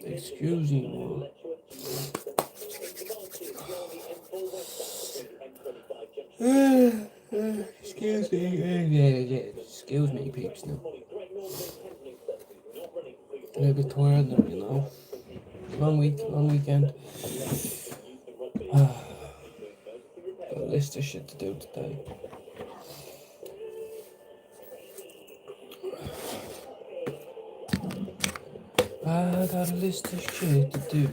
Excuse me, Mom. Excuse me. Yeah. Excuse me, peeps. Now. I'm a bit tired now, you know. Long weekend. Got a list of shit to do today. I got a list of shit to do.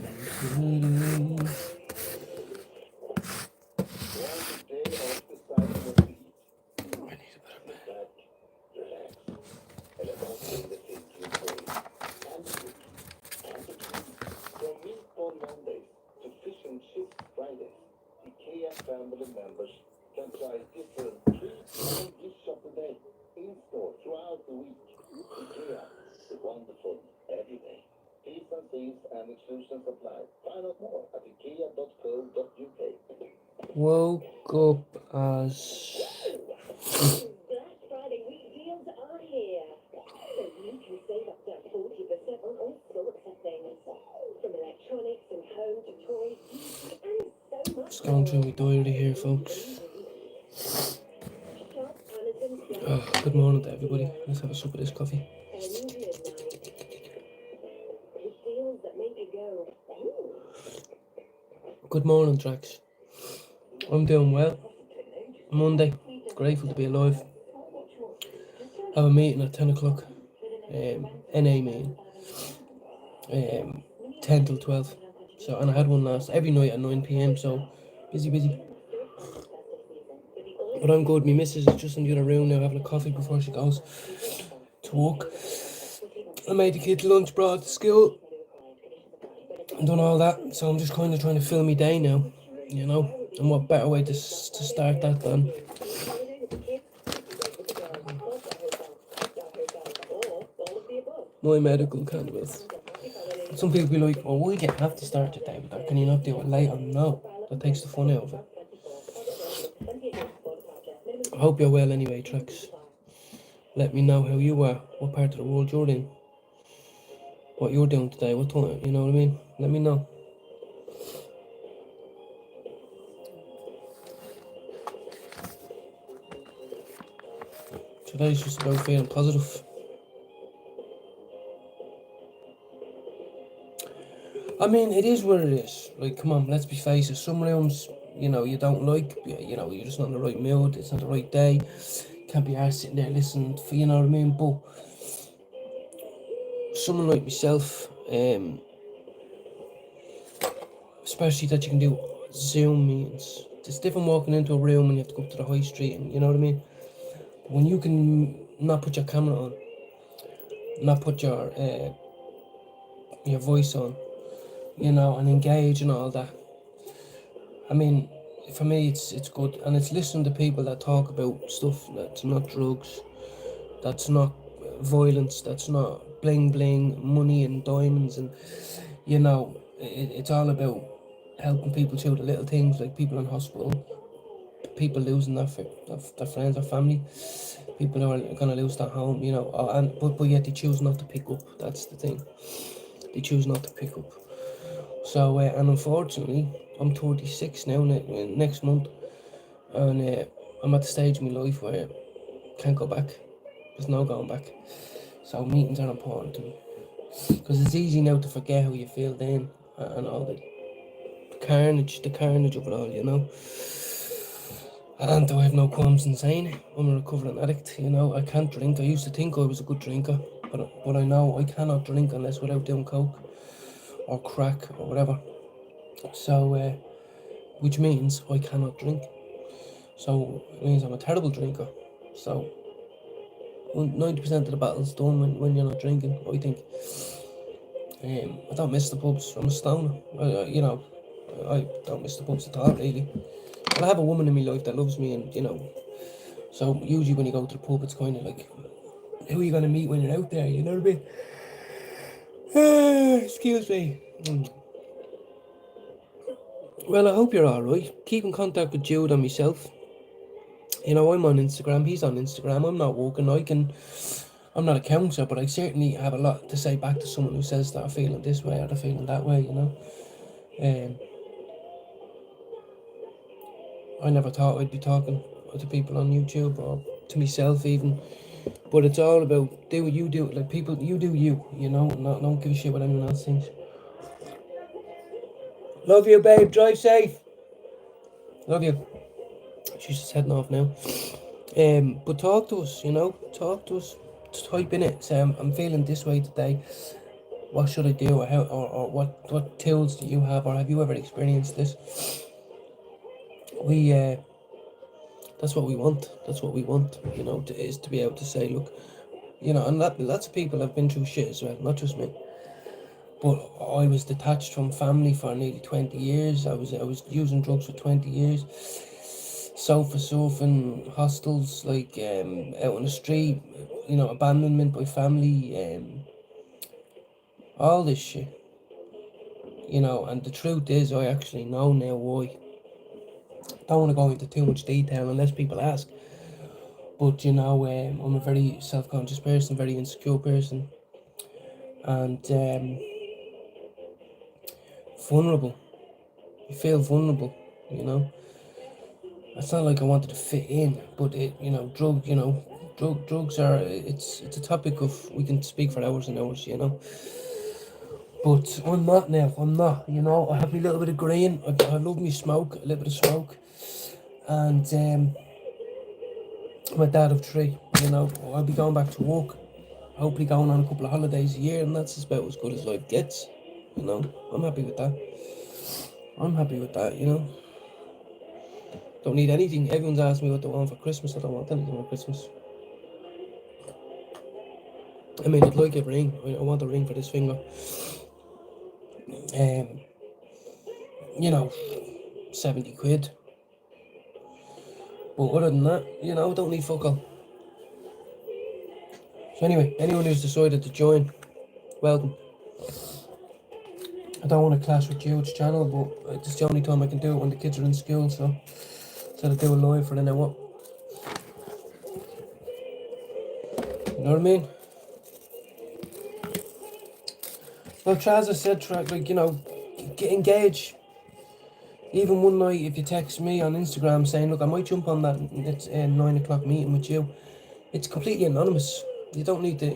Family members can try different treats and gifts shop today in store throughout the week. IKEA, the wonderful every day. T's and C's and exclusions apply. Find out more at ikea.co.uk. Woke up as Black Friday week deals are here. So you can save up to 40% on all sorts of things. From electronics and home to toys and so much just going through my diary here, folks. Shop Amazon Oh, good morning to everybody. Let's have a sip of this coffee. and midnight. With deals that make you go, ooh. Good morning, Drax. I'm doing well. Monday. Grateful to be alive. Have a meeting at 10 o'clock. NA meeting. 10 till 12. So, and I had one every night at 9 p.m. So, busy. But I'm good. My missus is just in the other room now having a coffee before she goes to work. I made the kids lunch, brought to school, and done all that. So I'm just kind of trying to fill my day now, you know. And what better way to start that than my medical cannabis. Some people be like, well, why do you have to start your day with that? Can you not do it later? No, that takes the fun out of it. I hope you're well anyway, Trex. Let me know how you are, what part of the world you're in, what you're doing today, what time, you know what I mean? Let me know. Today's just about feeling positive. I mean, it is what it is. Like, come on, let's be faced. Some rooms, you know, you don't like, you know, you're just not in the right mood, it's not the right day. Can't be arsed sitting there listening, you know what I mean? But someone like myself, especially that you can do Zoom meetings. It's different walking into a room and you have to go up to the high street, and you know what I mean? But when you can not put your camera on, not put your voice on, you know, and engage and all that. I mean, for me, it's good, and it's listening to people that talk about stuff that's not drugs, that's not violence, that's not bling bling, money and diamonds, and you know, it's all about helping people through the little things, like people in hospital, people losing their friends or family, people who are gonna lose their home, you know, but yet they choose not to pick up. That's the thing. They choose not to pick up. So, and unfortunately, I'm 36 now, next month, and I'm at the stage in my life where I can't go back. There's no going back. So meetings are important to me, because it's easy now to forget how you feel then, and all the carnage of it all, you know. And I have no qualms in saying it. I'm a recovering addict, you know. I can't drink. I used to think I was a good drinker, but I know I cannot drink unless without doing coke or crack or whatever. So, which means I cannot drink. So it means I'm a terrible drinker. So 90% of the battle's done when you're not drinking, I think. I don't miss the pubs. I'm a stoner. You know, I don't miss the pubs at all, really. But I have a woman in my life that loves me, and you know, so usually when you go to the pub, it's kind of like, who are you going to meet when you're out there, you know what I mean? Excuse me. Well, I hope you're alright. Keep in contact with Jude and myself. You know, I'm on Instagram, he's on Instagram. I'm not working. I'm not a counsellor, but I certainly have a lot to say back to someone who says that they're feeling this way or they're feeling that way, you know. I never thought I'd be talking to people on YouTube or to myself even, but it's all about do what you do. Like people, you do you, you know. Don't give a shit what anyone else thinks. Love you, babe. Drive safe. Love you. She's just heading off now. But talk to us, you know. Talk to us. Type in it. Say I'm feeling this way today. What should I do, or how, or what tools do you have, or have you ever experienced this? We that's what we want. That's what we want, you know, is to be able to say, look, you know, and lots of people have been through shit as well, not just me. But I was detached from family for nearly 20 years. I was using drugs for 20 years. Sofa surfing, hostels, like out on the street, you know, abandonment by family, all this shit. You know, and the truth is, I actually know now why. Don't want to go into too much detail unless people ask. But you know, I'm a very self-conscious person, very insecure person, and vulnerable. You feel vulnerable, you know. It's not like I wanted to fit in, but drugs are. It's a topic of we can speak for hours and hours, you know. But I'm not now. I'm not. You know, I have a little bit of green. I love me smoke, a little bit of smoke, and I'm a dad of 3. You know, I'll be going back to work. Hopefully, going on a couple of holidays a year, and that's about as good as life gets. You know, I'm happy with that. I'm happy with that. You know, don't need anything. Everyone's asked me what they want for Christmas. I don't want anything for Christmas. I mean, I'd like a ring. I want a ring for this finger. You know, 70 quid. But other than that, you know, don't need fuck all. So anyway, anyone who's decided to join, welcome. I don't want to clash with Jude's channel, but it's the only time I can do it when the kids are in school, so I do it live for an hour. You know what I mean? Well, Chaz has said, like, you know, get engaged. Even one night, if you text me on Instagram saying, look, I might jump on that, it's a 9 o'clock meeting with you, it's completely anonymous. You don't need to,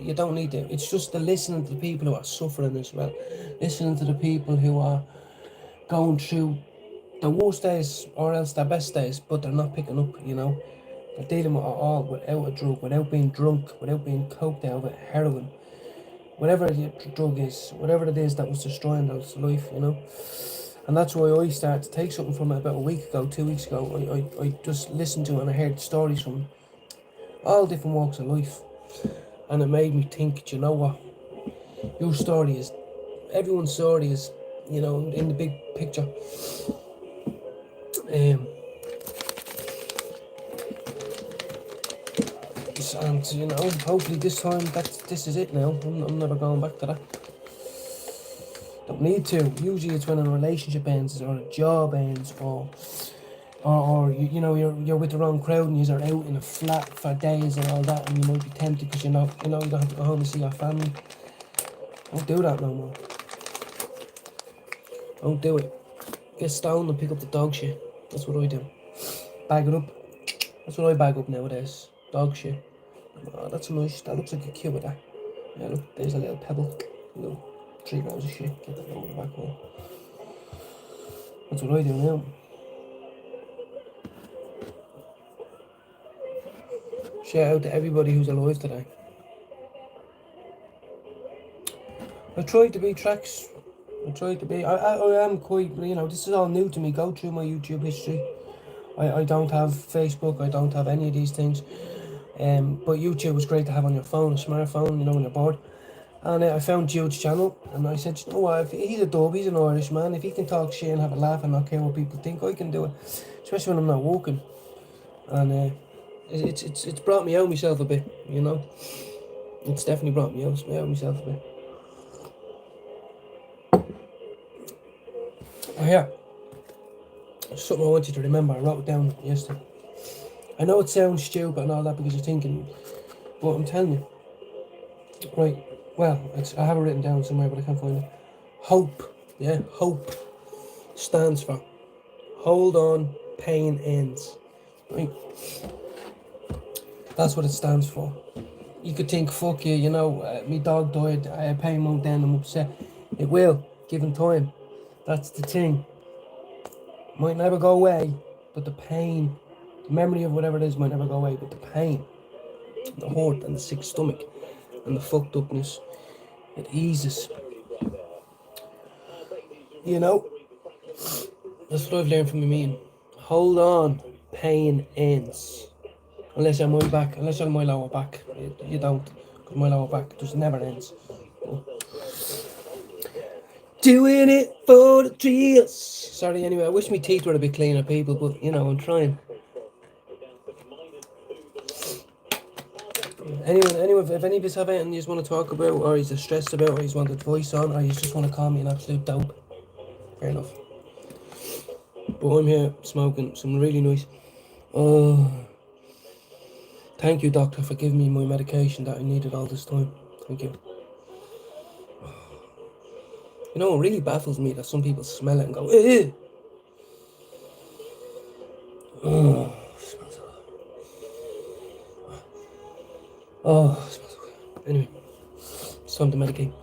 it's just the listening to the people who are suffering as well. Listening to the people who are going through the worst days or else their best days, but they're not picking up, you know. They're dealing with it all without a drug, without being drunk, without being coked out with heroin. Whatever the drug is, whatever it is that was destroying their life, you know. And that's why I started to take something from it about a week ago, 2 weeks ago. I just listened to it and I heard stories from all different walks of life. And it made me think, do you know what? Your story is, everyone's story is, you know, in the big picture. And, you know, hopefully this time, this is it now. I'm never going back to that. Don't need to. Usually it's when a relationship ends or a job ends or you know, you're with the wrong crowd and you're out in a flat for days and all that, and you might be tempted because you don't have to go home and see your family. Don't do that no more. Don't do it. Get stoned and pick up the dog shit. That's what I do. Bag it up. That's what I bag up nowadays. Dog shit. Oh, that's nice. That looks like a cute with that. Yeah, look, there's a little pebble. You know, 3 grams of shit. Get that over the back home. That's what I do now. Shout out to everybody who's alive today. I tried to be tracks. I am quite, you know, this is all new to me. Go through my YouTube history. I don't have Facebook. I don't have any of these things. But YouTube was great to have on your phone, a smartphone, you know, when you're bored. And I found Jude's channel, and I said, you know what, if he's a dub, he's an Irish man, if he can talk shit and have a laugh and not care what people think, I can do it. Especially when I'm not working. And it's brought me out myself a bit, you know. It's definitely brought me out myself a bit. Oh yeah, something I want you to remember. I wrote it down yesterday. I know it sounds stupid and all that because you're thinking, but I'm telling you, Right. Well, I have it written down somewhere, but I can't find it. Hope. Yeah, hope stands for hold on, pain ends. Right. That's what it stands for. You could think, fuck you, me dog died, I pain won't end, I'm upset. It will, given time. That's the thing. Might never go away, but the pain, the memory of whatever it is might never go away, but the pain, the hurt and the sick stomach and the fucked upness, it eases. You know? That's what I've learned from my meeting. Hold on, pain ends. Unless you're my back, unless you're my lower back. You don't, because my lower back just never ends. Doing it for the thrills. Sorry, anyway, I wish my teeth were a bit cleaner, people, but I'm trying. Anyone, if any of us have anything you just want to talk about, or you're stressed about, or you want advice on, or you just want to call me an absolute dope, fair enough. But I'm here smoking some really nice. Oh, thank you, doctor, for giving me my medication that I needed all this time. Thank you. It really baffles me that some people smell it and go, eh. Oh, smells so good. Oh, it smells so good. Anyway, it's time to medicate.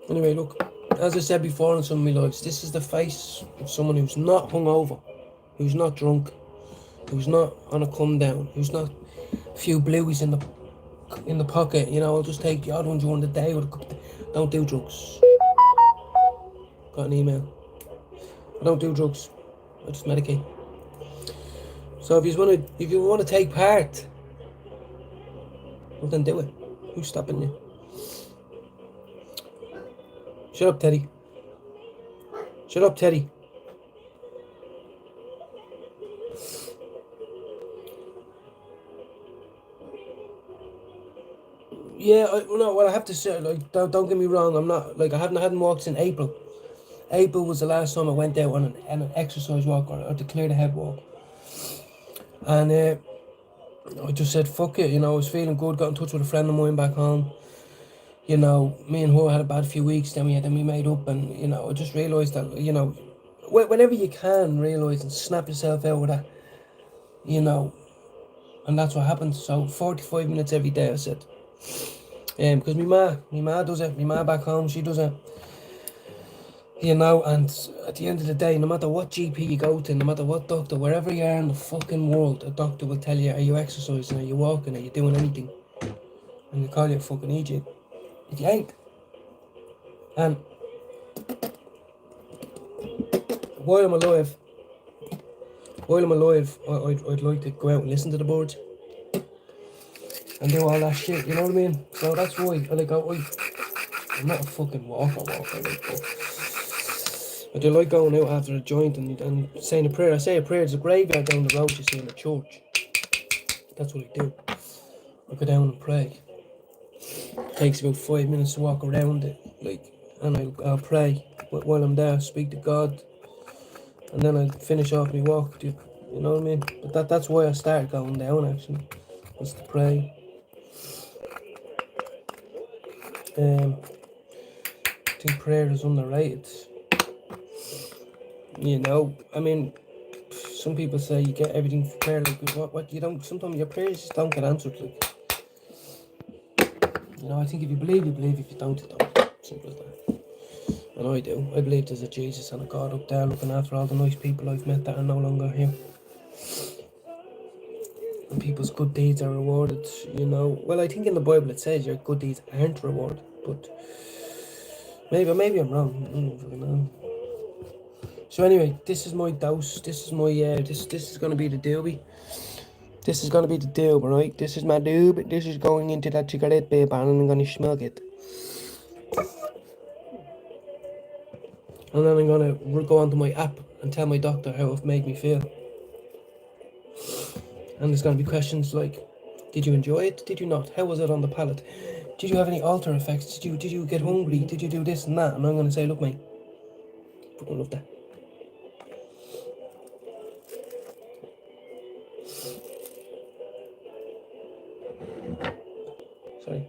Anyway, look, as I said before in some of my lives, this is the face of someone who's not hungover, who's not drunk, who's not on a come down, who's not a few blueies in the pocket. I'll just take the odd one during the day with a cup. Don't do drugs. Got an email. I don't do drugs. I just medicate. So if you want to take part, well then do it. Who's stopping you? Shut up, Teddy. Shut up, Teddy. Yeah, I have to say, like, don't get me wrong. I'm not like I hadn't walked since April. April was the last time I went out on an exercise walk or to clear the head walk, and I just said fuck it. I was feeling good. Got in touch with a friend of mine back home. Me and her had a bad few weeks. Then we made up, and I just realised that whenever you can realise and snap yourself out of that, and that's what happened. So 45 minutes every day, I said. Because my ma does it. My ma back home, she does it. And at the end of the day, no matter what GP you go to, no matter what doctor, wherever you are in the fucking world, a doctor will tell you, are you exercising, are you walking, are you doing anything? And they call you a fucking idiot. If you ain't. And while I'm alive, I'd like to go out and listen to the birds and do all that shit, you know what I mean? So that's why, I'm not a fucking walker, but I do like going out after a joint and saying a prayer. I say a prayer. There's a graveyard down the road, you see, in the church. That's what I do. I go down and pray. It takes about 5 minutes to walk around it, and I'll pray while I'm there, speak to God, and then I finish off my walk. You know what I mean? But that's why I started going down, actually, was to pray. I think prayer is underrated. I mean, some people say you get everything from prayer, what you don't, sometimes your prayers just don't get answered, I think if you believe, if you don't, you don't. Simple as that. And I do. I believe there's a Jesus and a God up there looking after all the nice people I've met that are no longer here. And people's good deeds are rewarded, Well, I think in the Bible it says your good deeds aren't rewarded, but maybe I'm wrong. I don't fucking know. So anyway, this is my dose. This is my this is gonna be the doobie. This is gonna be the doob, right? This is my doob. This is going into that cigarette paper and I'm gonna smoke it. And then I'm gonna go onto my app and tell my doctor how it made me feel. And there's gonna be questions like, did you enjoy it? Did you not? How was it on the palate? Did you have any alter effects? Did you get hungry? Did you do this and that? And I'm gonna say, look, mate, I fucking love that. Sorry.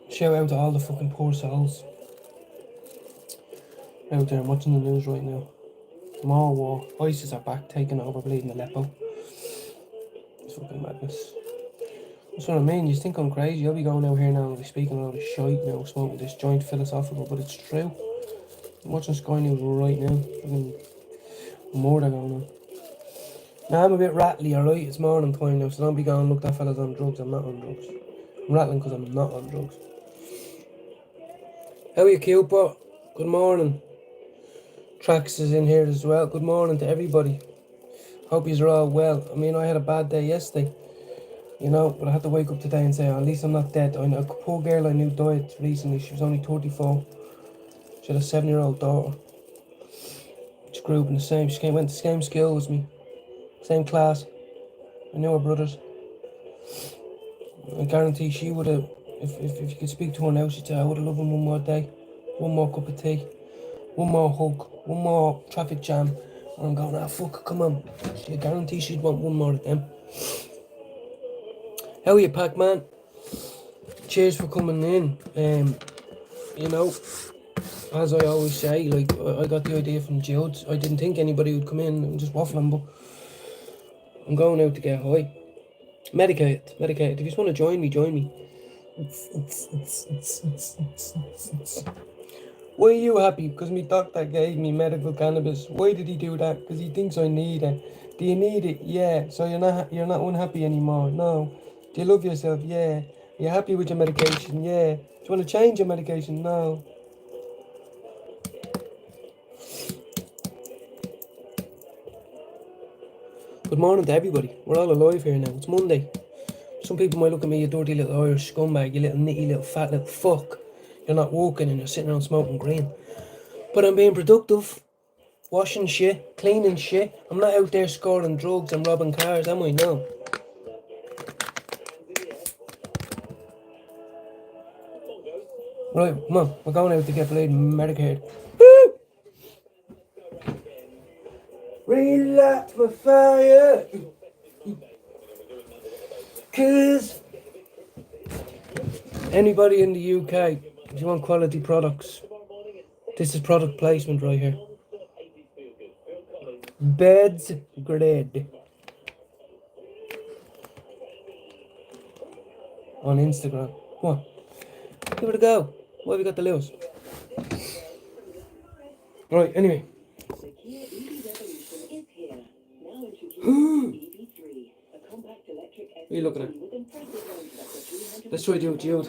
Shout out to all the fucking poor souls out there watching the news right now. More war. ISIS are back, taking over, bleeding Aleppo. It's fucking madness. That's what I mean. You think I'm crazy? I'll be going out here now and be speaking all this shite now, smoking this joint philosophical, but it's true. I'm watching Sky News right now. Fucking murder going on. Now I'm a bit rattly, alright? It's morning time now, so don't be going, look, that fella's on drugs. I'm not on drugs. I'm rattling because I'm not on drugs. How are you, Cooper? Good morning. Trax is in here as well. Good morning to everybody. Hope you're all well. I mean, I had a bad day yesterday, you know, but I had to wake up today and say, oh, at least I'm not dead. I know a poor girl I knew died recently. She was only 34. She had a 7-year-old daughter. She grew up in the same. Went to the same school as me, same class. I knew her brothers. I guarantee she would have, if you could speak to her now, she'd say, I would have loved him one more day, one more cup of tea, one more hug, one more traffic jam. And I'm going, ah, fuck, come on. I guarantee she'd want one more of them. How are you, Pac-Man? Cheers for coming in. You know, as I always say, like, I got the idea from Jude. I didn't think anybody would come in and just waffling, but I'm going out to get high. Medicated. If you just want to join me, join me. Why are you happy? Because my doctor gave me medical cannabis. Why did he do that? Because he thinks I need it. Do you need it? Yeah. So you're not unhappy anymore? No. Do you love yourself? Yeah. Are you happy with your medication? Yeah. Do you want to change your medication? No. Good morning to everybody. We're all alive here now. It's Monday. Some people might look at me, you dirty little Irish scumbag, you little nitty little fat little fuck. You're not working and you're sitting around smoking green. But I'm being productive. Washing shit, cleaning shit. I'm not out there scoring drugs and robbing cars, am I? No. Right, come on. We're going out to get bloody medicated. Woo! Relight my fire. Cause anybody in the UK, if you want quality products, this is product placement right here. Beds Grid on Instagram. Come on, give it a go. What have we got to lose? Right, anyway. What are you looking at? Let's try to do it, Jude.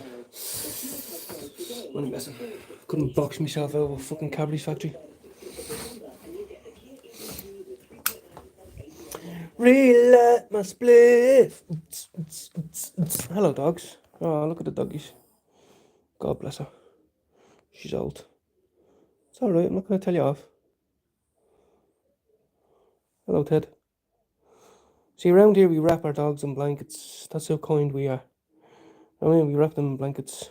What am I messing? Couldn't box myself out of a fucking Cadbury's factory. Relight my spliff. Hello, dogs. Oh, look at the doggies. God bless her. She's old. It's alright, I'm not going to tell you off. Hello, Ted. See, around here we wrap our dogs in blankets. That's how kind we are. I mean, we wrap them in blankets.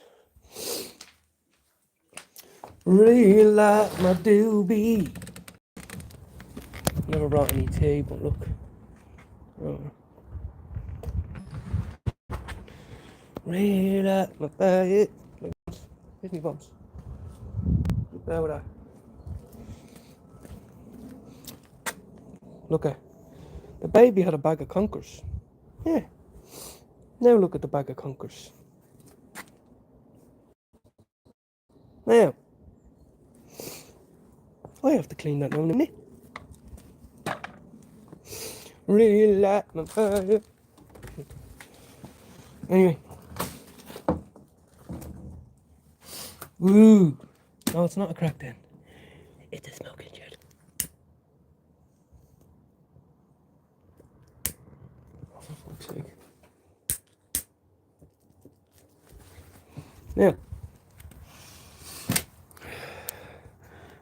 Relight my doobie. Never brought any tea, but look. Oh. Relight my fire. Here's me bumps. Look there with that. Look at. The baby had a bag of conkers. Yeah. Now look at the bag of conkers. Now. I have to clean that now, didn't I? Relight my fire. Anyway. Woo! No, it's not a crack den. It's a smoking shed. Oh, for fuck's sake. Now,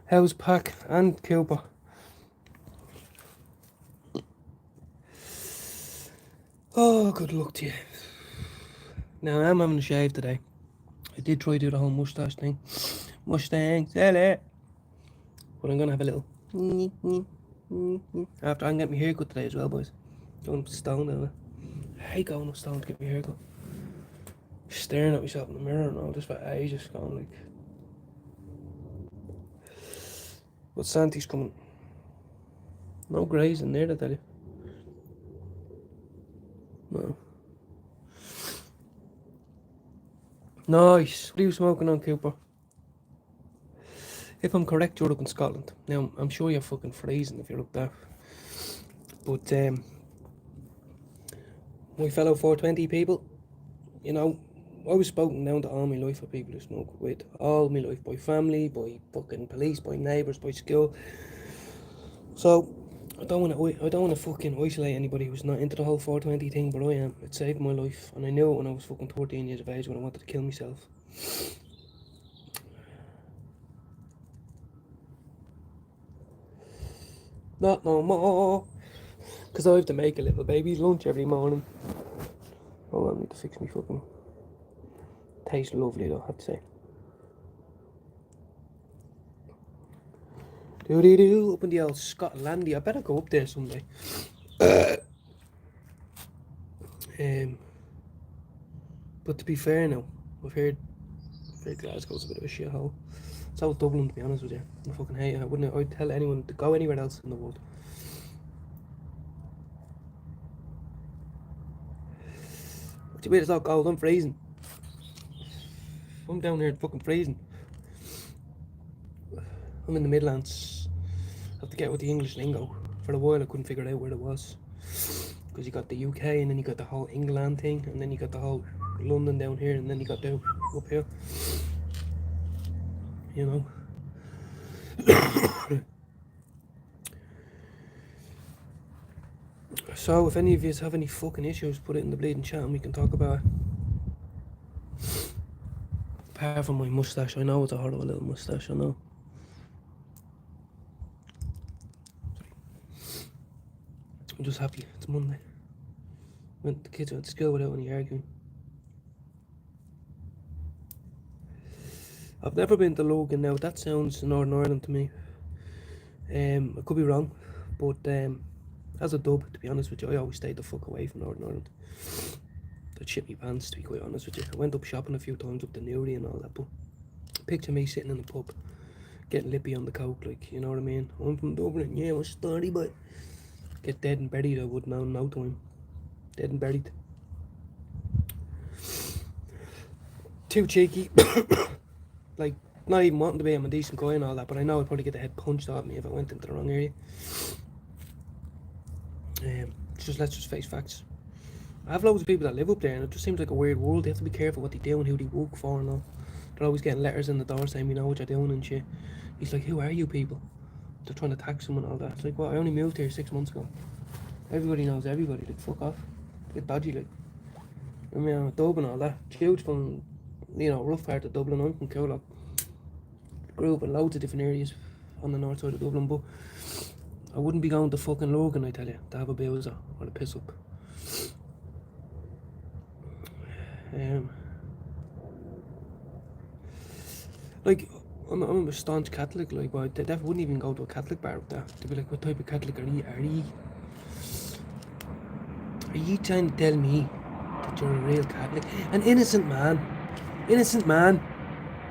how's Pac and Cooper? Oh, good luck to you. Now, I'm having a shave today. I did try to do the whole moustache thing. Mustang, sell it. But I'm going to have a little After I can get my haircut today as well, boys. Going up to Stone now. I hate going up Stone to get my haircut. Staring at myself in the mirror and all this for ages, going like. But Santi's coming. No greys in there, I tell you. No. Nice. What are you smoking on, Cooper? If I'm correct, you're up in Scotland. Now, I'm sure you're fucking freezing if you're up there. But, my fellow 420 people, you know, I was spoken down to all my life for people who smoke with. All my life, by family, by fucking police, by neighbours, by school. So, I don't want to fucking isolate anybody who's not into the whole 420 thing, but I am. It saved my life, and I knew it when I was fucking 14 years of age when I wanted to kill myself. Not no more, because I have to make a little baby's lunch every morning. Oh, I need to fix me fucking. Tastes lovely though, I have to say. Do up in the old Scotlandia. I better go up there someday. But to be fair now, I've heard Glasgow's a bit of a shithole. So Dublin, to be honest with you. I fucking hate it. I'd tell anyone to go anywhere else in the world. What do you mean it's not cold? I'm freezing. I'm down here fucking freezing. I'm in the Midlands. I have to get with the English lingo. For a while I couldn't figure out where it was. Because you got the UK and then you got the whole England thing and then you got the whole London down here and then you got down up here. You know. So if any of you have any fucking issues, put it in the bleeding chat and we can talk about it. Apart from my moustache, I know it's a horrible little moustache, I know. I'm just happy it's Monday. The kids went to school without any arguing. I've never been to Logan now. That sounds Northern Ireland to me. I could be wrong, but as a dub, to be honest with you, I always stayed the fuck away from Northern Ireland. That shit me pants, to be quite honest with you. I went up shopping a few times up the Newry and all that, but picture me sitting in the pub, getting lippy on the coke, like, you know what I mean? I'm from Dublin, yeah, I'm a story, but get dead and buried, I would know in no time. Dead and buried. Too cheeky. Like, not even wanting to be, I'm a decent guy and all that, but I know I'd probably get the head punched out of me if I went into the wrong area. Let's just face facts. I have loads of people that live up there and it just seems like a weird world. They have to be careful what they do and who they work for and all. They're always getting letters in the door saying we know what you're doing and shit. He's like, who are you people? They're trying to tax someone and all that. It's like, well, I only moved here 6 months ago. Everybody knows everybody, like, fuck off. Get dodgy, like. I mean, I'm a Dublin and all that. Huge from, you know, rough part of Dublin. I'm from Coolock. Grew up in loads of different areas on the north side of Dublin, but I wouldn't be going to fucking Logan, I tell you, to have a boozer or a piss up. Like, I'm a staunch Catholic, like, but I definitely wouldn't even go to a Catholic bar up there. They'd be like, what type of Catholic are you trying to tell me that you're a real Catholic? An innocent man. Innocent man.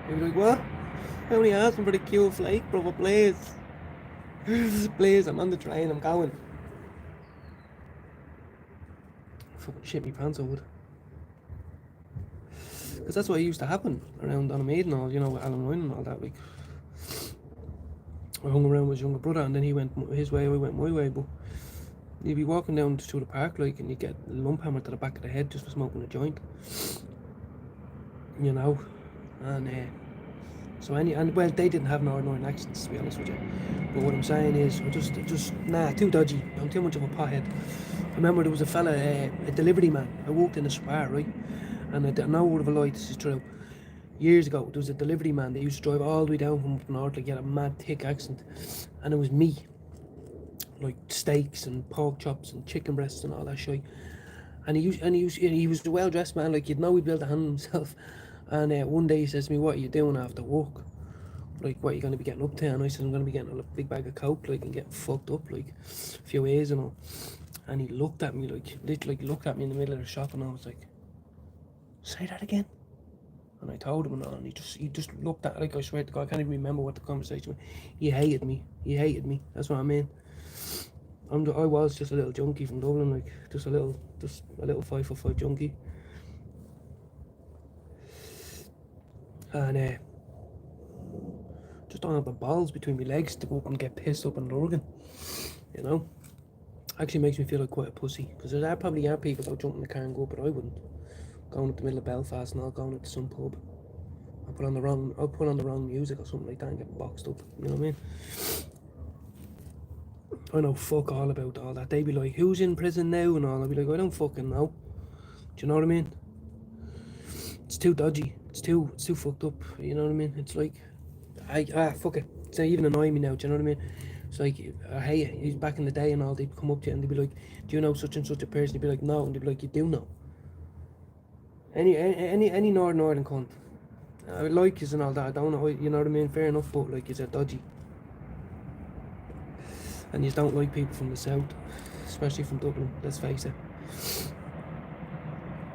They'd be like, what? I only asking for the cue flake, brother, please. Please, I'm on the train, I'm going. Fucking shit me pants, I would. Because that's what used to happen around Donaghmede and all, you know, with Alan Ryan and all that. Like, I hung around with his younger brother and then he went his way, I went my way. But you'd be walking down through the park, like, and you get a lump hammer to the back of the head just for smoking a joint. You know, and well, they didn't have Northern Ireland accents, to be honest with you. But what I'm saying is, too dodgy. I'm too much of a pothead. I remember there was a fella, a delivery man. I walked in a spar, right? And I no word of a lie, this is true. Years ago, there was a delivery man that used to drive all the way down from up north, like, he had a mad thick accent. And it was me. Like steaks and pork chops and chicken breasts and all that shit. And he was a well-dressed man, like, you'd know he'd be able to handle himself. And one day he says to me, what are you doing after work? like, what are you going to be getting up to? And I said, I'm going to be getting a big bag of coke, like, and getting fucked up, like, a few A's and all. And he looked at me, like, literally looked at me in the middle of the shop, and I was like, say that again. And I told him and all, and he just looked at, like, I swear to God, I can't even remember what the conversation was. He hated me. That's what I mean. I was just a little junkie from Dublin, like, just a little 5'5" junkie. And just don't have the balls between my legs to go up and get pissed up in Lurgan, you know. Actually makes me feel like quite a pussy, because there probably are people that would jump in the car and go, but I wouldn't. Going up the middle of Belfast and all, going into some pub. I'll put on the wrong music or something like that and get boxed up, you know what I mean? I know fuck all about all that. They'd be like, who's in prison now and all. I'd be like, I don't fucking know. Do you know what I mean? It's too dodgy. It's too fucked up. You know what I mean? It's like, fuck it. It's not even annoying me now. Do you know what I mean? It's like, hey, he's back in the day and all. They'd come up to you and they'd be like, do you know such and such a person? You'd be like, no. And they'd be like, you do know. Any northern cunt. I like yous and all that. I don't know. You know what I mean? Fair enough, but like, yous are dodgy. And you don't like people from the south, especially from Dublin, let's face it.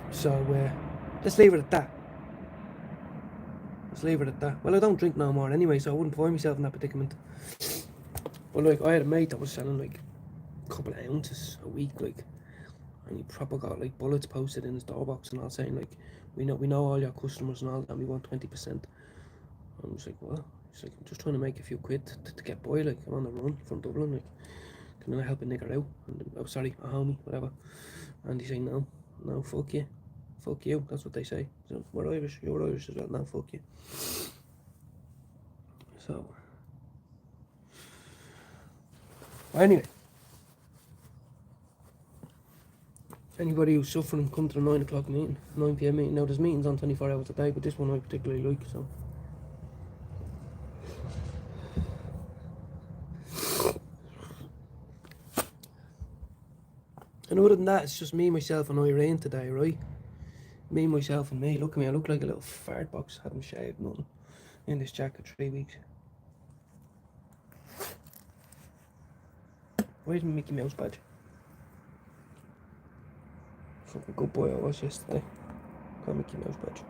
So, let's leave it at that. Well, I don't drink no more anyway, so I wouldn't find myself in that predicament. But like, I had a mate that was selling like a couple of ounces a week, like, and he proper got like bullets posted in his door box and all, saying like, we know all your customers and all that, and we want 20%. I was like, what? He's like, I'm just trying to make a few quid to get by, like, I'm on the run from Dublin, like, can I help a nigger out? And, oh, sorry, a homie, whatever. And he's saying, no, fuck you, that's what they say. So, we're Irish, you're Irish as well, no, fuck you. So, anyway, anybody who's suffering, come to the 9 o'clock meeting, 9 PM meeting. Now, there's meetings on 24 hours a day, but this one I particularly like, so. And other than that, it's just me, myself, and Irene today, right? Me, myself, and me. Look at me, I look like a little fart box. Haven't shaved nothing in this jacket 3 weeks. Where's my Mickey Mouse badge? Fucking good boy I was yesterday. Got Mickey Mouse badge.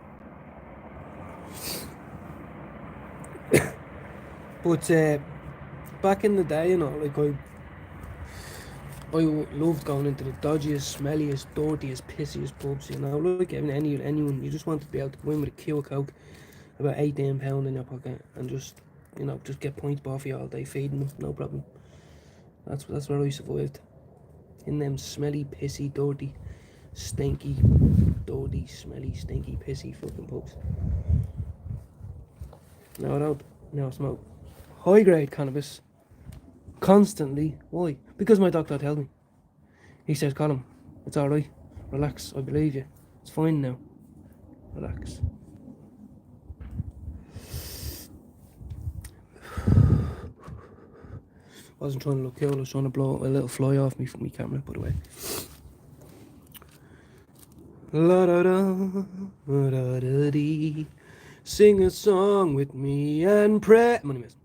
But back in the day, you know, like I loved going into the dodgiest, smelliest, dirtiest, pissiest pubs, you know, like anyone, you just wanted to be able to go in with a queue of coke, about £18 in your pocket, and just, you know, just get points off you all day, feeding them, no problem. That's where I survived. In them smelly, pissy, dirty, stinky, dirty, smelly, stinky, pissy fucking pubs. No, I don't. No, I smoke high grade cannabis constantly. Why? Because my doctor told me. He says, Colin, it's alright. Relax, I believe you. It's fine now. Relax. Wasn't trying to look cool, I was trying to blow a little fly off me from my camera, by the way. La da da, da da dee. Sing a song with me and pray. Money miss.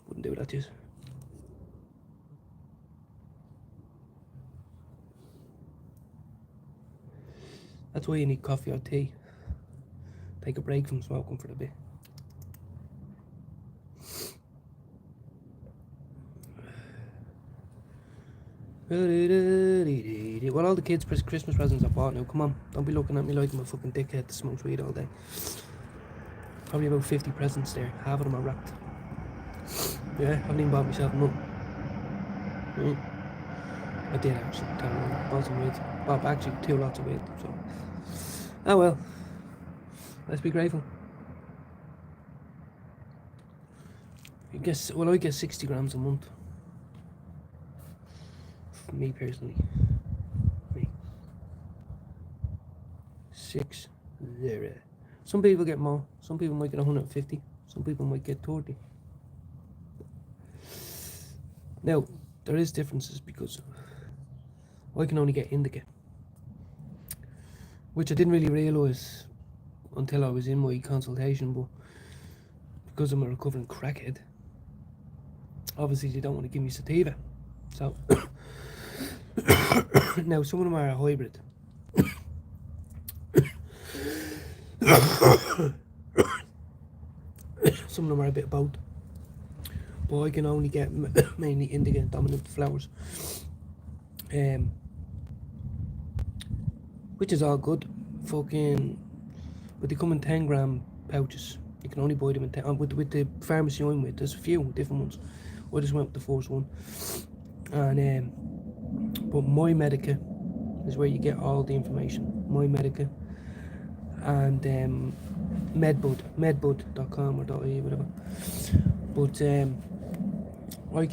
Wouldn't do that, just. That's why you need coffee or tea. Take a break from smoking for a bit. Well, all the kids' Christmas presents are bought now. Come on, don't be looking at me like I'm a fucking dickhead that smokes weed all day. Probably about 50 presents there. Half of them are wrapped. Yeah, I haven't even bought myself none. I did actually. Bought some weed. Bought actually 2 lots of weed. So, oh well. Let's be grateful. I get 60 grams a month. For me personally. Me. 60. Some people get more. Some people might get 150. Some people might get 30. Now, there is differences because I can only get indica, which I didn't really realise until I was in my consultation, but because I'm a recovering crackhead, obviously they don't want to give me sativa. So now some of them are a hybrid. Some of them are a bit of both. But I can only get mainly indica and dominant flowers. Which is all good. Fucking, but they come in 10-gram pouches. You can only buy them in 10. With the pharmacy I'm with, there's a few different ones. I just went with the first one. And but My Medica is where you get all the information. My Medica and medbud.com or .ie, whatever. But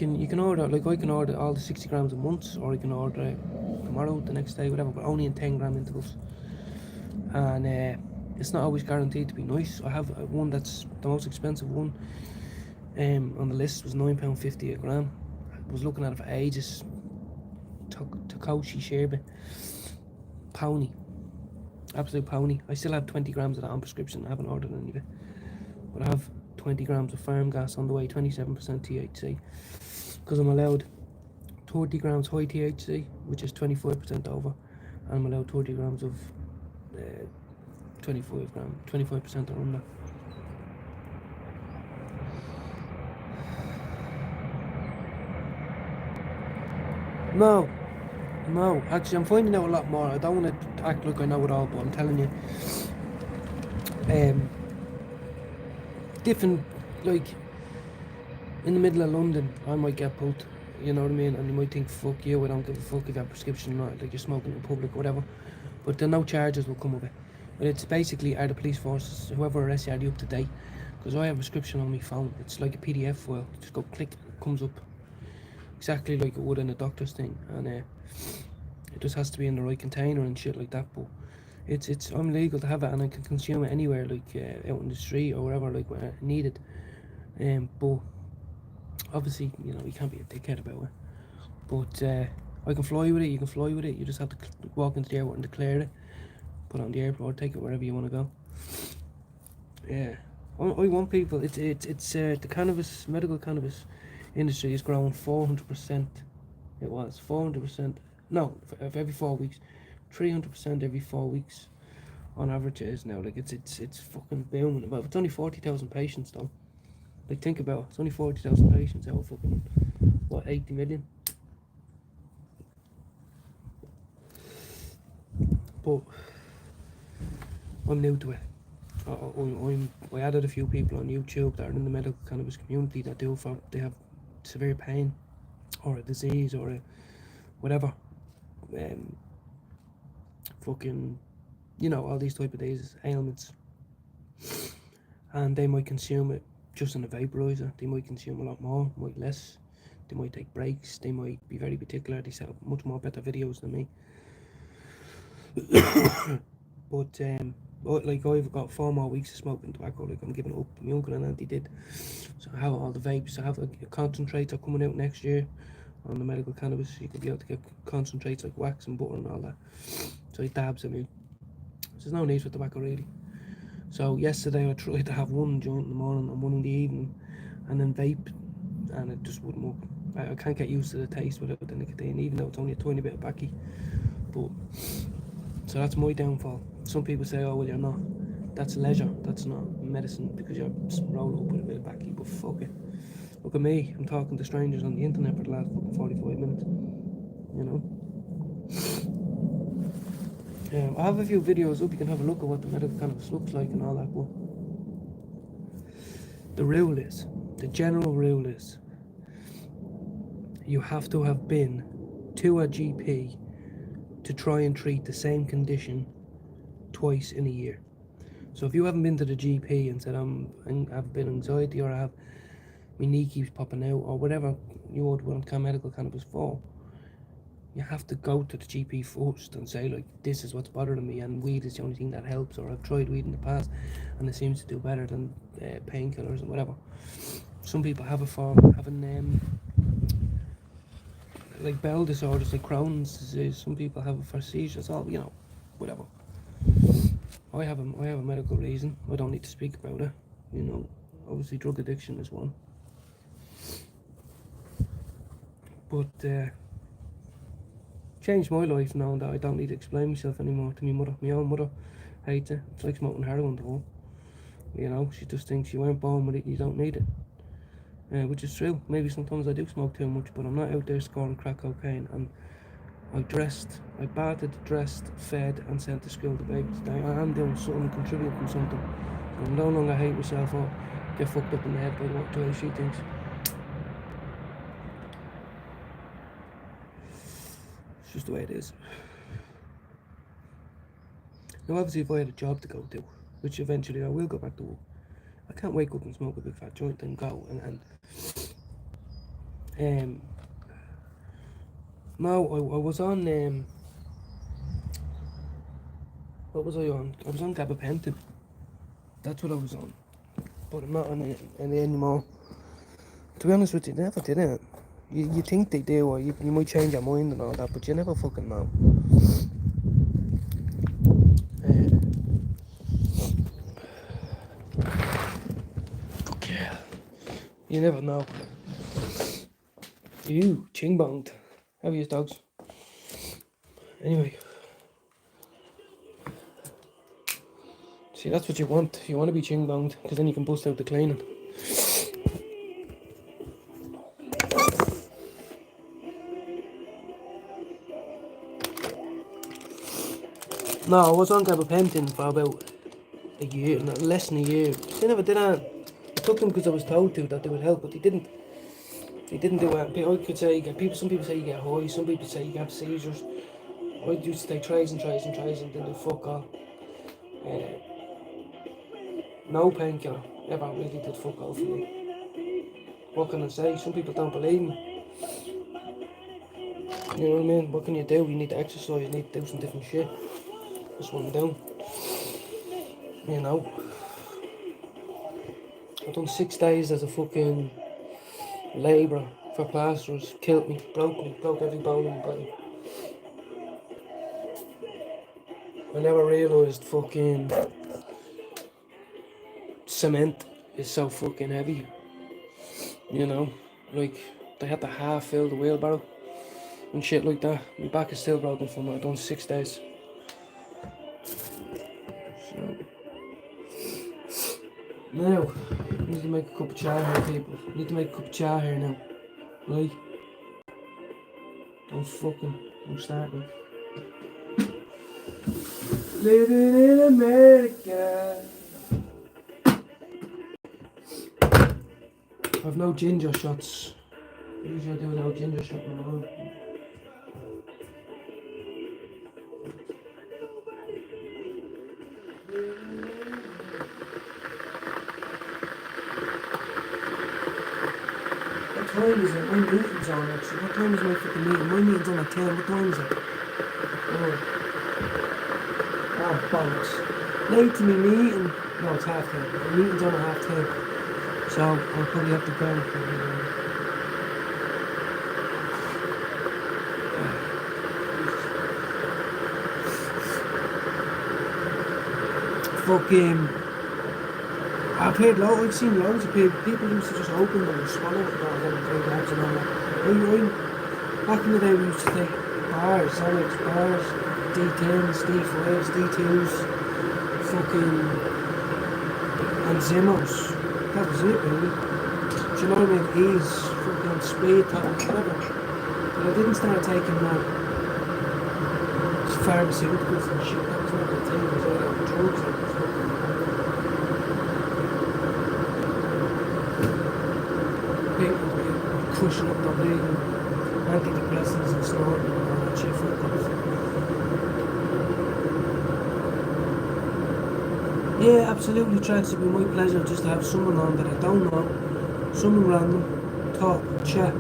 you can order, like I can order all the 60 grams a month, or I can order it tomorrow, the next day, whatever, but only in 10-gram intervals. And it's not always guaranteed to be nice. I have one that's the most expensive one on the list, was £9.50 a gram. I was looking at it for ages. Takoshi Sherba. Pony. Absolute pony. I still have 20 grams of that on prescription. I haven't ordered any of it. But I have 20 grams of farm gas on the way, 27% THC. Because I'm allowed 30 grams high THC, which is 25% over. And I'm allowed 30 grams of 25% or under. No, actually I'm finding out a lot more. I don't want to act like I know it all, but I'm telling you, different, like, in the middle of London, I might get pulled, you know what I mean, and you might think, fuck you, I don't give a fuck if you have a prescription or not, like you're smoking in public or whatever, but then no charges will come of it. But it's basically, are the police forces, whoever arrests you, are you up to date? Because I have a prescription on my phone, it's like a PDF file, you just go click, it comes up, exactly like it would in a doctor's thing, and it just has to be in the right container and shit like that. But I'm legal to have it, and I can consume it anywhere, like out in the street or wherever, like when I need it. But obviously, you know, you can't be a dickhead about it. But I can fly with it. You can fly with it. You just have to walk into the airport and declare it, put it on the airport, take it wherever you want to go. Yeah, I want people. It's the cannabis, medical cannabis industry is growing 400%. It was 400%. No, every 4 weeks, 300% every 4 weeks, on average it is now. Like it's fucking booming. But it's only 40,000 patients though. Like think about it. It's only 40,000 patients out of fucking what, 80 million. But I'm new to it. I added a few people on YouTube that are in the medical cannabis community that they have severe pain or a disease or a whatever, fucking, you know, all these type of diseases, ailments, and they might consume it just in a vaporizer. They might consume a lot more, might less. They might take breaks. They might be very particular. They set up much more better videos than me. But like I've got 4 more weeks of smoking tobacco. Like I'm giving it up. My uncle and auntie did. So I have all the vapes. I have concentrates are coming out next year on the medical cannabis. You could be able to get concentrates like wax and butter and all that. So he dabs at me. So there's no need for tobacco really. So yesterday I tried to have one joint in the morning and one in the evening, and then vape, and it just wouldn't work. I can't get used to the taste without the nicotine, even though it's only a tiny bit of backy. But so that's my downfall. Some people say, oh well, you're not. That's leisure. That's not medicine because you're rolled up with a bit of backy. But fuck it. Look at me. I'm talking to strangers on the internet for the last fucking 45 minutes. You know. I have a few videos up. You can have a look at what the medical cannabis looks like and all that. But the rule is, the general rule is, you have to have been to a GP to try and treat the same condition twice in a year. So if you haven't been to the GP and said I've been anxiety, or I have my knee keeps popping out, or whatever you would want medical cannabis for, you have to go to the GP first and say, like, this is what's bothering me, and weed is the only thing that helps, or I've tried weed in the past and it seems to do better than painkillers and whatever. Some people have it for having like bowel disorders, like Crohn's disease. Some people have it for seizures, all, you know, whatever. I have a medical reason. I don't need to speak about it, you know. obviously drug addiction is one. But changed my life now that I don't need to explain myself anymore to my mother. My own mother hates it. It's like smoking heroin to her. You know, she just thinks you weren't born with it, you don't need it. Which is true. Maybe sometimes I do smoke too much, but I'm not out there scoring crack cocaine. And I bathed, dressed, fed, and sent to school the baby today. I am doing something, contributing something. So I'm no longer hate myself or get fucked up in the head by what the way she thinks. It's just the way it is. Now, obviously, if I had a job to go to, which eventually I will go back to work, I can't wake up and smoke a big fat joint and go no, I was on what was I on? I was on gabapentin. That's what I was on. But I'm not on it anymore. To be honest with you, they never did it. You think they do, or you might change your mind and all that, but you never fucking know. You never know. You ching bonged. How are you, dogs? Anyway. See, that's what you want. You want to be ching bonged, because then you can bust out the cleaning. No, I was on gabapentin for about a year, less than a year. They never did that. I took them because I was told to, that they would help, but they didn't. They didn't do it. I could say some people say you get high, some people say you have seizures. I used to take trays and trays and trays and didn't do fuck all. No painkiller ever really did fuck all for me. What can I say? Some people don't believe me. You know what I mean? What can you do? You need to exercise, you need to do some different shit. That's what I'm doing. You know. I've done 6 days as a fucking labourer for plasterers. Killed me, broke every bone in my body. I never realised fucking cement is so fucking heavy. You know, like they had to half fill the wheelbarrow and shit like that. My back is still broken from it. I've done 6 days. So now, I need to make a cup of chai here, people. I need to make a cup of chai here now. Right? Don't start me. Living in America. I've no ginger shots. Usually I do no ginger shot in my own. What time is it? My meeting's on actually. What time is my fucking meeting? My meeting's on at 10. What time is it? Oh, bollocks. Late to me meeting. No, it's 10:30. My meeting's on at 10:30. So I'll probably have to go. Fucking, I've seen loads of people used to just open them and swallow it and all that. Back in the day we used to take bars, Alex, bars, D10s, D5s, D2s, fucking, and Zimmos. That was it really. Do you know what I mean? Ease, fucking speed, whatever. But I didn't start taking pharmaceuticals and shit. That was not the thing. It was all about drugs. People were crushing up their leg and antidepressants and snorting and all that shit for the cops. Yeah, absolutely. Tries to be my pleasure just to have someone on that I don't know, someone random, talk, chat,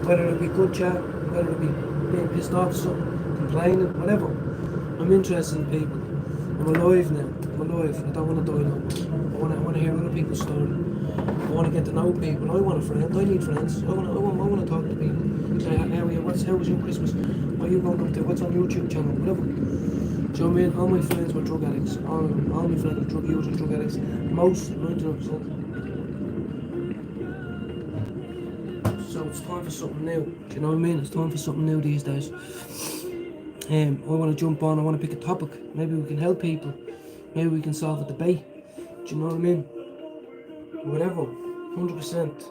whether it be good chat, whether it be being pissed off, something, complaining, whatever. I'm interested in people. I'm alive now. I'm alive. I don't want to die no more. I want to hear other people's story. I want to get to know people. I want a friend. I need friends. I want to talk to people. Say, how are you? How was your Christmas? What are you going up to? What's on your YouTube channel? Whatever. Do you know what I mean? All my friends were drug addicts. All my friends were drug users, drug addicts. Most, 99%. It's time for something new. Do you know what I mean? It's time for something new these days. I want to jump on. I want to pick a topic. Maybe we can help people. Maybe we can solve a debate. Do you know what I mean? Whatever. 100%.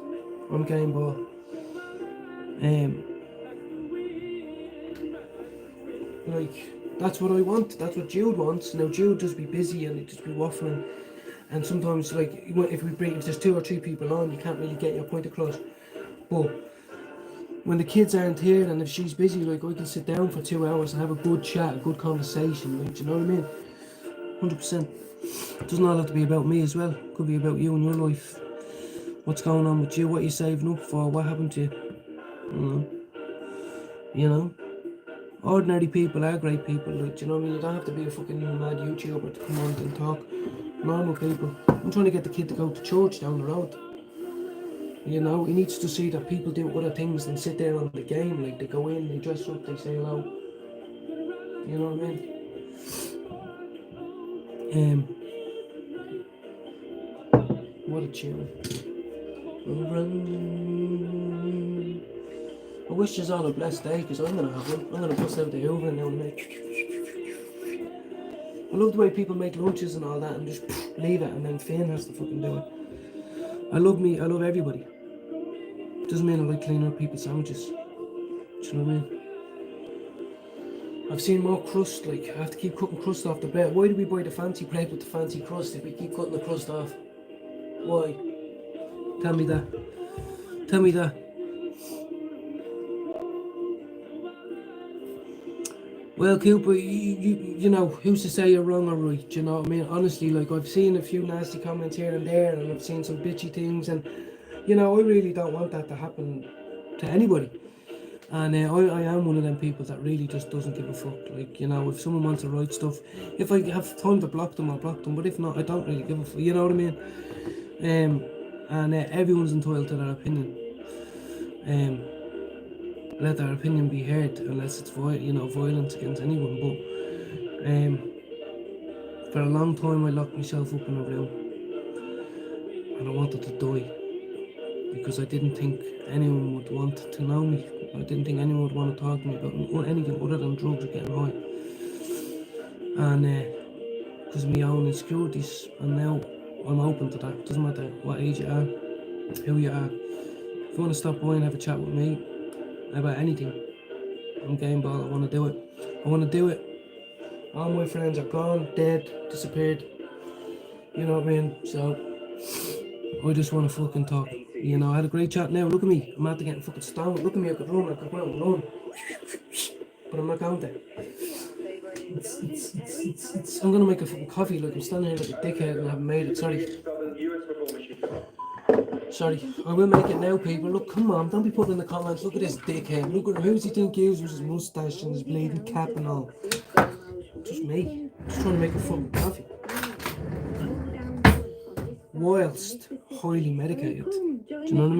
I'm game ball. Like, that's what I want. That's what Jude wants. Now Jude just be busy and just be waffling. And sometimes, like, if there's 2 or 3 people on, you can't really get your point across. But when the kids aren't here and if she's busy, like, I can sit down for 2 hours and have a good chat, a good conversation. Like, do you know what I mean? 100%. It doesn't all have to be about me as well. It could be about you and your life. What's going on with you? What are you saving up for? What happened to you? You know? Ordinary people are great people. Like, do you know what I mean? You don't have to be a fucking mad YouTuber to come on and talk. Normal people. I'm trying to get the kid to go to church down the road. You know, he needs to see that people do other things than sit there on the game. Like, they go in, they dress up, they say hello. You know what I mean? What a tune. Run. I wish you all a blessed day, because I'm going to have one. I'm going to bust out the Hoover now and make... I love the way people make lunches and all that and just leave it, and then Finn has to fucking do it. I love everybody. Doesn't mean I like cleaning up people's sandwiches. Do you know what I mean? I've seen more crust, like, I have to keep cutting crust off the bread. Why do we buy the fancy bread with the fancy crust if we keep cutting the crust off? Why? Tell me that. Tell me that. Well, Cooper, you know, who's to say you're wrong or right? Do you know what I mean? Honestly, like, I've seen a few nasty comments here and there, and I've seen some bitchy things, and, you know, I really don't want that to happen to anybody. And I am one of them people that really just doesn't give a fuck. Like, you know, if someone wants to write stuff, if I have time to block them, I'll block them, but if not, I don't really give a fuck, you know what I mean? And everyone's entitled to their opinion. Let their opinion be heard, unless it's violence against anyone. But for a long time I locked myself up in a room and I wanted to die because I didn't think anyone would want to know me. I didn't think anyone would want to talk to me about anything other than drugs or getting high. And because of my own insecurities, and now I'm open to that. Doesn't matter what age you are, who you are. If you want to stop by and have a chat with me about anything, I'm game ball. I want to do it. All my friends are gone, dead, disappeared. You know what I mean? So I just want to fucking talk. You know, I had a great chat now. Look at me. I'm after getting fucking stoned. Look at me. I could run. I could go out and run. But I'm not going there. I'm gonna make a fucking coffee. Like, I'm standing here like a dickhead and I haven't made it. Sorry, I will make it now, people. Look, come on, don't be putting in the comments. Look at this dickhead. Look at who's he think he is with his moustache and his bleeding cap and all. Just me. Just trying to make a fucking coffee. Whilst highly medicated. Do you know what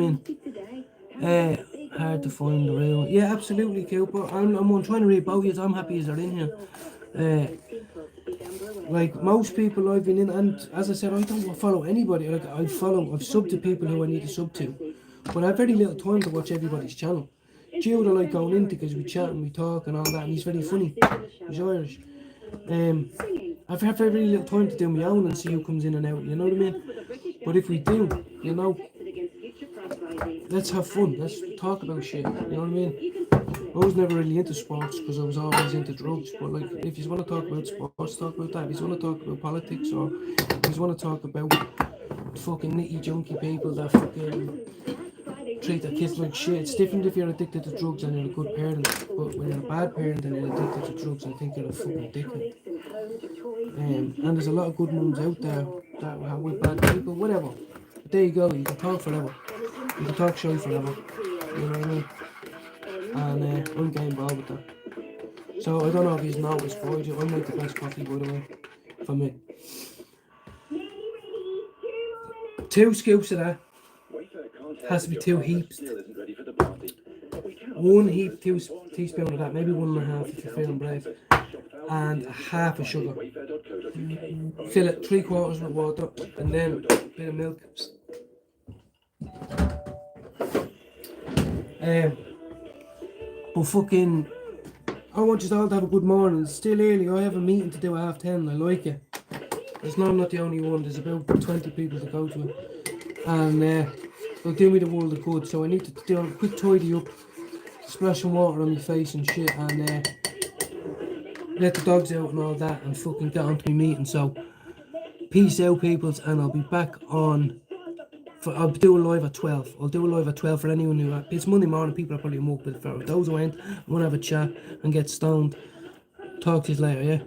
I mean? Hard to find the real. Yeah, absolutely, Cooper. I'm trying to read both of you. I'm happy as they're in here. Like most people I've been in, and as I said, I don't follow anybody. Like I've subbed to people who I need to sub to, but I have very little time to watch everybody's channel. Jude I like going into because we chat and we talk and all that, and he's very funny. He's Irish. I've had very little time to do my own and see who comes in and out. You know what I mean? But if we do, you know, let's have fun. Let's talk about shit. You know what I mean? I was never really into sports because I was always into drugs. But like, if you want to talk about sports, talk about that. If you want to talk about politics, or if you want to talk about fucking nitty junky people that fucking treat their kids like shit. It's different if you're addicted to drugs and you're a good parent. But when you're a bad parent and you're addicted to drugs, I think you're a fucking dickhead. And there's a lot of good mums out there that are with bad people, whatever. But there you go, you can talk forever. You can talk shit forever. You know what I mean? And I'm game ball with that. So I don't know if he's noticed, but I make the best coffee, by the way, for me. 2 scoops of that. Has to be 2 heaps. 1 heap, 2 teaspoons of that, maybe 1.5 if you're feeling brave. And half a sugar. Fill it 3/4 with water, and then a bit of milk. But fucking, I want you all to have a good morning. It's still early. I have a meeting to do at 10:30. I like it. There's no, I'm not the only one. There's about 20 people to go to it. And it'll do me the world of good. So I need to do a quick tidy up, splash some water on my face and shit, and let the dogs out and all that, and fucking get on to my meeting. So peace out, peoples, and I'll be back on. I'll do a live at 12. I'll do a live at 12 for anyone who... It's Monday morning, people are probably more, but for those who ain't, I'm going to have a chat and get stoned. Talk to you later, yeah?